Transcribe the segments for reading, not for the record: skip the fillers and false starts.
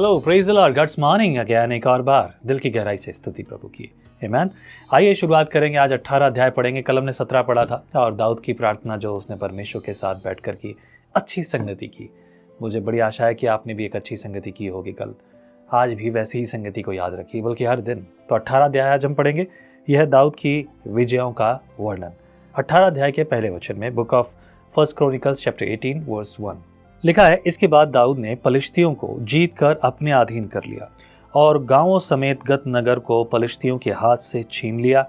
Hello, praise the Lord, good morning again. एक और बार दिल की गहराई से स्तुति प्रभु की। आमीन। आइए शुरुआत करेंगे। आज 18 अध्याय पढ़ेंगे। कल हमने 17 पढ़ा था और दाऊद की प्रार्थना जो उसने परमेश्वर के साथ बैठकर की, अच्छी संगति की। मुझे बड़ी आशा है कि आपने भी एक अच्छी संगति की होगी कल। आज भी वैसी ही संगति को याद रखिए, बल्कि हर दिन। तो 18 अध्याय आज हम पढ़ेंगे। यह है दाऊद की विजयों का वर्णन। 18 अध्याय के पहले वचन में book of First Chronicles chapter 18 verse 1 लिखा है, इसके बाद दाऊद ने पलिश्तियों को जीत कर अपने अधीन कर लिया और गांवों समेत गत नगर को पलिश्तियों के हाथ से छीन लिया।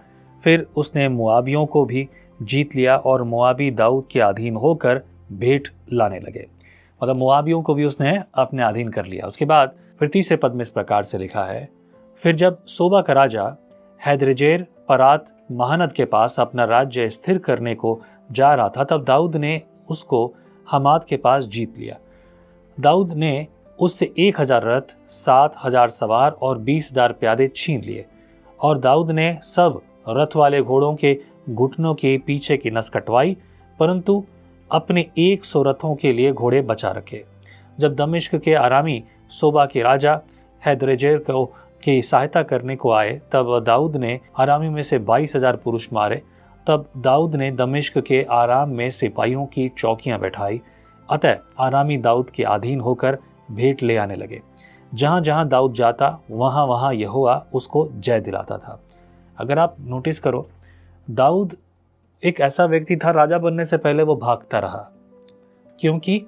फिर उसने मुआबियों को भी जीत लिया और मुआबी दाऊद के अधीन होकर भेंट लाने लगे। मतलब मुआबियों को भी उसने अपने अधीन कर लिया। उसके बाद फिर तीसरे पद में इस प्रकार से लिखा है, फिर जब सोबा का राजा हैदरेजेर परात महानद के पास अपना राज्य स्थिर करने को जा रहा था, तब दाऊद ने उसको हमाद के पास जीत लिया। दाऊद ने उससे 1000 रथ, 7000 सवार और 20,000 प्यादे छीन लिए और दाऊद ने सब रथ वाले घोड़ों के घुटनों के पीछे की नस कटवाई, परंतु अपने 100 रथों के लिए घोड़े बचा रखे। जब दमिश्क के आरामी सोबा के राजा हैदरेजेर को की सहायता करने को आए, तब दाऊद ने आरामी में से 22,000 पुरुष मारे। तब दाऊद ने दमिश्क के आराम में सिपाहियों की चौकियां बैठाई। अतः आरामी दाऊद के अधीन होकर भेंट ले आने लगे। जहां जहां दाऊद जाता वहां वहां यहोवा उसको जय दिलाता था। अगर आप नोटिस करो, दाऊद एक ऐसा व्यक्ति था, राजा बनने से पहले वो भागता रहा क्योंकि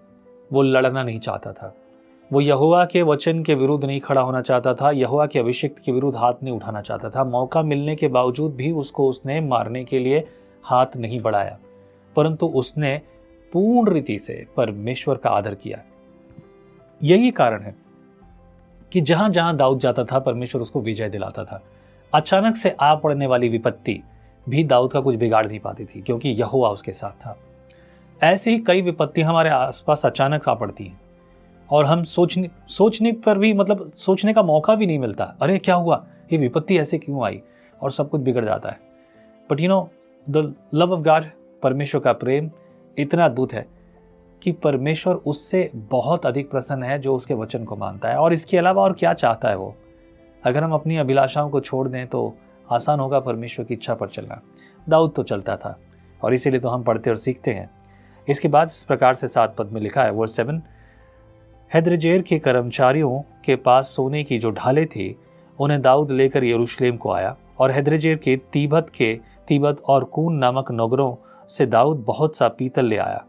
वो लड़ना नहीं चाहता था। वो यहोवा के वचन के विरुद्ध नहीं खड़ा होना चाहता था, यहोवा के अभिषिक्त के विरुद्ध हाथ नहीं उठाना चाहता था। मौका मिलने के बावजूद भी उसने मारने के लिए हाथ नहीं बढ़ाया, परंतु उसने पूर्ण रीति से परमेश्वर का आदर किया। यही कारण है कि जहां जहां दाऊद जाता था परमेश्वर उसको विजय दिलाता था। अचानक से आ पड़ने वाली विपत्ति भी दाऊद का कुछ बिगाड़ नहीं पाती थी, क्योंकि यहोवा उसके साथ था। ऐसे ही कई विपत्ति हमारे आसपास अचानक आ पड़ती हैं और हम सोचने पर भी, मतलब सोचने का मौका भी नहीं मिलता। अरे क्या हुआ, ये विपत्ति ऐसे क्यों आई, और सब कुछ बिगड़ जाता है। But you know, the love of God, परमेश्वर का प्रेम इतना अद्भुत है कि परमेश्वर उससे बहुत अधिक प्रसन्न है जो उसके वचन को मानता है। और इसके अलावा और क्या चाहता है वो। अगर हम अपनी अभिलाषाओं को छोड़ दें तो आसान होगा परमेश्वर की इच्छा पर चलना। दाऊद तो चलता था और इसीलिए तो हम पढ़ते और सीखते हैं। इसके बाद इस प्रकार से 7 पद में लिखा है, वर्स 7, हैदरेजेर के कर्मचारियों के पास सोने की जो ढालें थी उन्हें दाऊद लेकर यरूशलेम को आया और हैदरेजेर के तीबत और कून नामक नगरों से दाऊद बहुत सा पीतल ले आया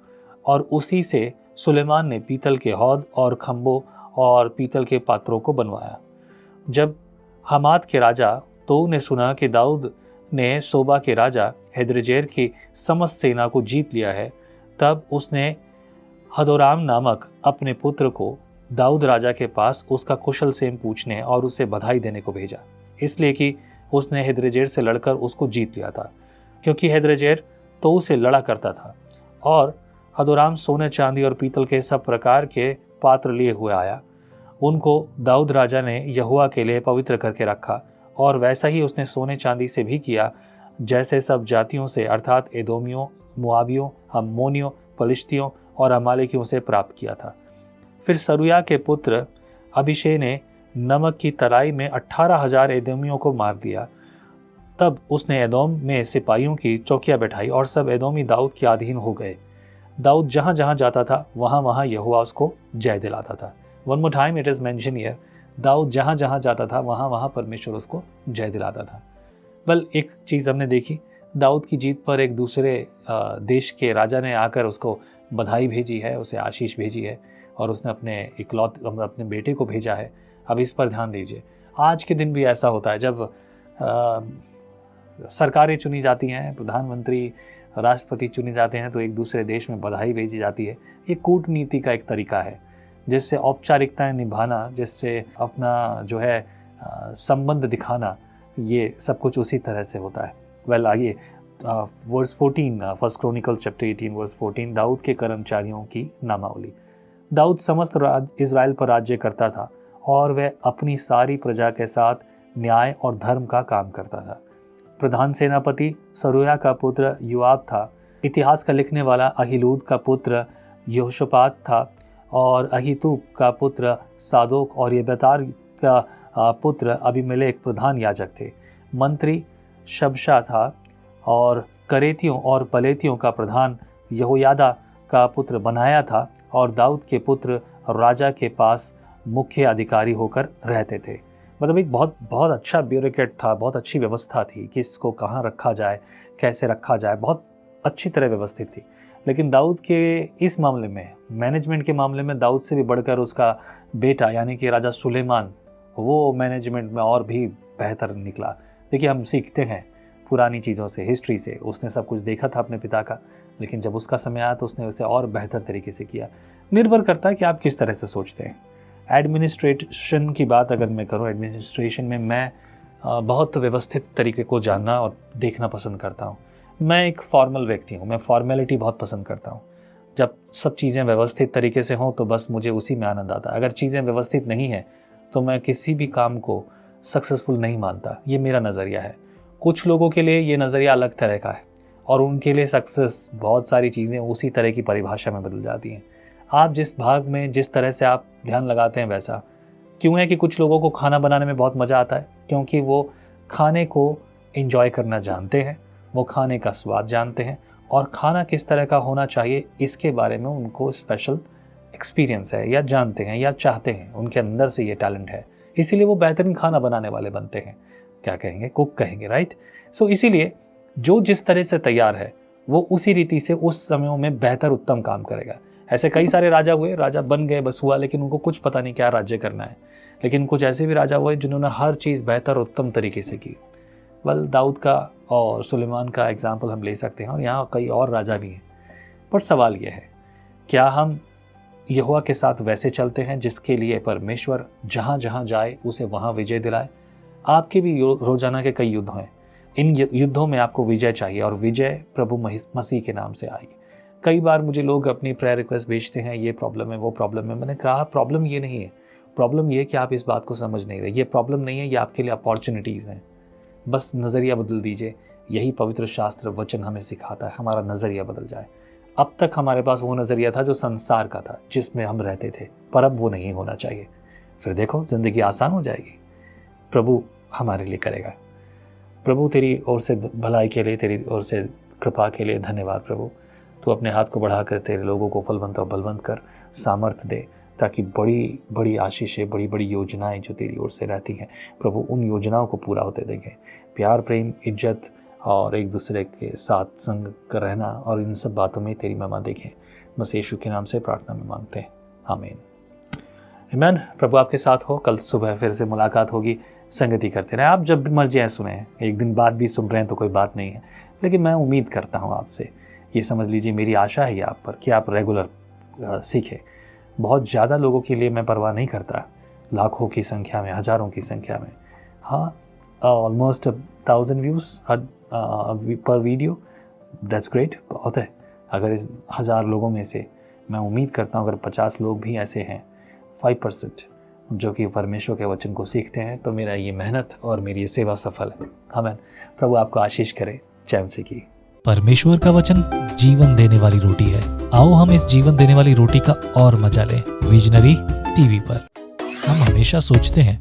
और उसी से सुलेमान ने पीतल के हौद और खंभों और पीतल के पात्रों को बनवाया। जब हमाद के राजा तो ने सुना कि दाऊद ने सोबा के राजा हैदरेजेर की समस्त सेना को जीत लिया है, तब उसने हदोराम नामक अपने पुत्र को दाऊद राजा के पास उसका कुशल क्षेम पूछने और उसे बधाई देने को भेजा, इसलिए कि उसने हैदरेजेर से लड़कर उसको जीत लिया था, क्योंकि हैदरेजेर तो उसे लड़ा करता था। और हदोराम सोने चांदी और पीतल के सब प्रकार के पात्र लिए हुए आया। उनको दाऊद राजा ने यहोवा के लिए पवित्र करके रखा और वैसा ही उसने सोने चांदी से भी किया जैसे सब जातियों से, अर्थात एदोमियों, मुआबियों, अम्मोनियों, पलिश्तियों और अमालेकियों से प्राप्त किया था। फिर सरूया के पुत्र अभिषे ने नमक की तराई में 18,000 एदोमियों को मार दिया। तब उसने एदोम में सिपाहियों की चौकियां बैठाई और सब एदोमी दाऊद के अधीन हो गए। दाऊद जहां जहां जाता था वहां वहां यहोवा उसको जय दिलाता था। One more time it is mention here, Daud जहां जहां जाता था वहां वहां परमेश्वर उसको जय दिलाता था। बल एक चीज हमने देखी, दाऊद की जीत पर एक दूसरे देश के राजा ने आकर उसको बधाई भेजी है, उसे आशीष भेजी है और उसने अपने बेटे को भेजा है। अब इस पर ध्यान दीजिए, आज के दिन भी ऐसा होता है जब सरकारें चुनी जाती हैं, प्रधानमंत्री, राष्ट्रपति चुने जाते हैं, तो एक दूसरे देश में बधाई भेजी जाती है। ये कूटनीति का एक तरीका है जिससे औपचारिकताएं निभाना, जिससे अपना जो है संबंध दिखाना, ये सब कुछ उसी तरह से होता है। वेल आइए verse 14, First Chronicle chapter 18 verse 14, Daud के कर्मचारियों की नामावली। दाऊद समस्त इज़राइल पर राज्य करता था और वह अपनी सारी प्रजा के साथ न्याय और धर्म का काम करता था। प्रधान सेनापति सरूया का पुत्र योआब था। इतिहास का लिखने वाला अहीलूद का पुत्र यहोशापात था और अहीतूब का पुत्र सादोक और एब्यातार का पुत्र अबीमेलेक प्रधान याजक थे। मंत्री शबशा था और करेतियों और पलेतियों का प्रधान यहोयादा का पुत्र बनाया था और दाऊद के पुत्र राजा के पास मुख्य अधिकारी होकर रहते थे। मतलब एक बहुत बहुत अच्छा ब्यूरोक्रेट था, बहुत अच्छी व्यवस्था थी कि इसको कहाँ रखा जाए, कैसे रखा जाए, बहुत अच्छी तरह व्यवस्थित थी। लेकिन दाऊद के इस मामले में, मैनेजमेंट के मामले में, दाऊद से भी बढ़कर उसका बेटा यानी कि राजा सुलेमान, वो मैनेजमेंट में और भी बेहतर निकला। देखिए, हम सीखते हैं पुरानी चीज़ों से, हिस्ट्री से। उसने सब कुछ देखा था अपने पिता का, लेकिन जब उसका समय आया तो उसने उसे और बेहतर तरीके से किया। निर्भर करता है कि आप किस तरह से सोचते हैं। एडमिनिस्ट्रेशन की बात अगर मैं करूँ, एडमिनिस्ट्रेशन में मैं बहुत व्यवस्थित तरीके को जानना और देखना पसंद करता हूँ। मैं एक फॉर्मल व्यक्ति हूँ, मैं फॉर्मेलिटी बहुत पसंद करता हूँ। जब सब चीज़ें व्यवस्थित तरीके से हों तो बस मुझे उसी में आनंद आता है। अगर चीज़ें व्यवस्थित नहीं हैं तो मैं किसी भी काम को सक्सेसफुल नहीं मानता। ये मेरा नज़रिया है। कुछ लोगों के लिए ये नज़रिया अलग तरह का है और उनके लिए सक्सेस, बहुत सारी चीज़ें उसी तरह की परिभाषा में बदल जाती हैं। आप जिस भाग में, जिस तरह से आप ध्यान लगाते हैं वैसा। क्यों है कि कुछ लोगों को खाना बनाने में बहुत मज़ा आता है, क्योंकि वो खाने को एंजॉय करना जानते हैं, वो खाने का स्वाद जानते हैं और खाना किस तरह का होना चाहिए इसके बारे में उनको स्पेशल एक्सपीरियंस है, या जानते हैं या चाहते हैं, उनके अंदर से ये टैलेंट है। इसीलिए वो बेहतरीन खाना बनाने वाले बनते हैं। क्या कहेंगे? कुक कहेंगे, राइट? सो इसीलिए जो जिस तरह से तैयार है वो उसी रीति से उस समयों में बेहतर उत्तम काम करेगा। ऐसे कई सारे राजा हुए, राजा बन गए, बस हुआ, लेकिन उनको कुछ पता नहीं क्या राज्य करना है। लेकिन कुछ ऐसे भी राजा हुए जिन्होंने हर चीज़ बेहतर उत्तम तरीके से की। दाऊद का और सुलेमान का एग्जाम्पल हम ले सकते हैं और यहाँ कई और राजा भी हैं। पर सवाल यह है, क्या हम यहोवा के साथ वैसे चलते हैं जिसके लिए परमेश्वर जहाँ जहाँ जाए उसे वहाँ विजय दिलाए? आपके भी रोजाना के कई युद्ध हैं। इन युद्धों में आपको विजय चाहिए और विजय प्रभु मसीह के नाम से आएगी। कई बार मुझे लोग अपनी प्रेयर रिक्वेस्ट भेजते हैं, ये प्रॉब्लम है, वो प्रॉब्लम है। मैंने कहा प्रॉब्लम ये नहीं है, प्रॉब्लम ये कि आप इस बात को समझ नहीं रहे। ये प्रॉब्लम नहीं है, ये आपके लिए अपॉर्चुनिटीज़ हैं। बस नज़रिया बदल दीजिए। यही पवित्र शास्त्र वचन हमें सिखाता है, हमारा नज़रिया बदल जाए। अब तक हमारे पास वो नज़रिया था जो संसार का था, जिसमें हम रहते थे, पर अब वो नहीं होना चाहिए। फिर देखो, ज़िंदगी आसान हो जाएगी। प्रभु हमारे लिए करेगा। प्रभु तेरी ओर से भलाई के लिए, तेरी ओर से कृपा के लिए धन्यवाद प्रभु। तू अपने हाथ को बढ़ाकर तेरे लोगों को फलवंत और बलवंत कर, सामर्थ्य दे, ताकि बड़ी बड़ी आशीषें, बड़ी बड़ी योजनाएं जो तेरी ओर से रहती हैं प्रभु, उन योजनाओं को पूरा होते देखें। प्यार, प्रेम, इज्जत और एक दूसरे के साथ संग कर रहना और इन सब बातों में तेरी महिमा देखें। बस यीशु के नाम से प्रार्थना में मांगते हैं, आमीन। आमीन। प्रभु आपके साथ हो। कल सुबह फिर से मुलाकात होगी। संगति करते रहें। आप जब भी मर्जी आए सुने, एक दिन बाद भी सुन रहे हैं तो कोई बात नहीं है, लेकिन मैं उम्मीद करता हूँ आपसे, ये समझ लीजिए मेरी आशा है आप पर कि आप रेगुलर सीखें। बहुत ज़्यादा लोगों के लिए मैं परवाह नहीं करता, लाखों की संख्या में, हज़ारों की संख्या में। हाँ, ऑलमोस्ट 1000 व्यूज़ पर वीडियो, दैट्स ग्रेट, बहुत है। अगर इस 1000 लोगों में से मैं उम्मीद करता हूँ अगर 50 लोग भी ऐसे हैं, 5% जो कि परमेश्वर के वचन को सीखते हैं, तो मेरा ये मेहनत और मेरी ये सेवा सफल है। आमीन। प्रभु आपको आशीष करे। जय मसीह की। परमेश्वर का वचन जीवन देने वाली रोटी है। आओ हम इस जीवन देने वाली रोटी का और मजा लें विजनरी टीवी पर। हम हमेशा सोचते हैं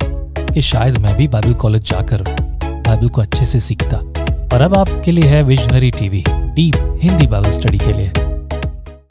कि शायद मैं भी बाइबल कॉलेज जाकर बाइबल को अच्छे से सीखता, पर अब आपके लिए है visionary TV, deep Hindi Bible study के लिए।